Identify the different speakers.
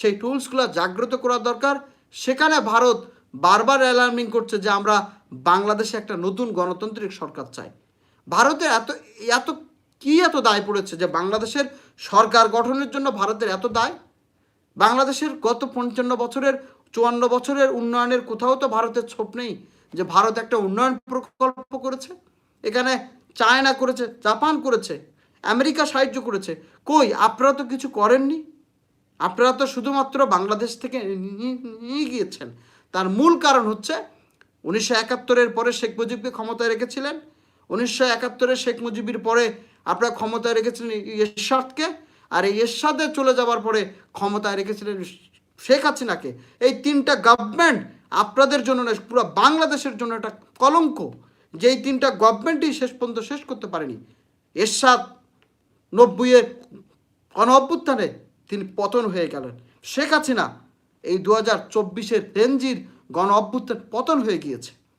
Speaker 1: সেই টুলসগুলো জাগ্রত করা দরকার। সেখানে ভারত বারবার অ্যালার্মিং করছে যে আমরা বাংলাদেশে একটা নতুন গণতান্ত্রিক সরকার চাই। ভারতে এত এত এত দায় পড়েছে যে বাংলাদেশের সরকার গঠনের জন্য ভারতের এত দায়? বাংলাদেশের গত 55 বছরের 54 বছরের উন্নয়নের কোথাও তো ভারতের ছোপ নেই যে ভারত একটা উন্নয়ন প্রকল্প করেছে। এখানে চায়না করেছে, জাপান করেছে, আমেরিকা সাহায্য করেছে। কই আপনারা তো কিছু করেননি। আপনারা তো শুধুমাত্র বাংলাদেশ থেকে নিয়ে গিয়েছেন। তার মূল কারণ হচ্ছে 1971-এর পরে শেখ মুজিবকে ক্ষমতায় রেখেছিলেন। 1971-এ শেখ মুজিবের পরে আপনারা ক্ষমতায় রেখেছিলেন এরশাদকে, আর এই এরশাদে চলে যাওয়ার পরে ক্ষমতায় রেখেছিলেন শেখ হাসিনাকে। এই তিনটা গভর্নমেন্ট আপনাদের জন্য নয়, পুরো বাংলাদেশের জন্য একটা কলঙ্ক। যেই তিনটা গভর্নমেন্টই শেষ পর্যন্ত শেষ করতে পারেনি। এরশাদ 90-এর গণ-অভ্যুত্থানে তিনি পতন হয়ে গেলেন। শেখ হাসিনা এই 2024-এর রেঞ্জির গণ-অভ্যুত্থান পতন হয়ে গিয়েছে।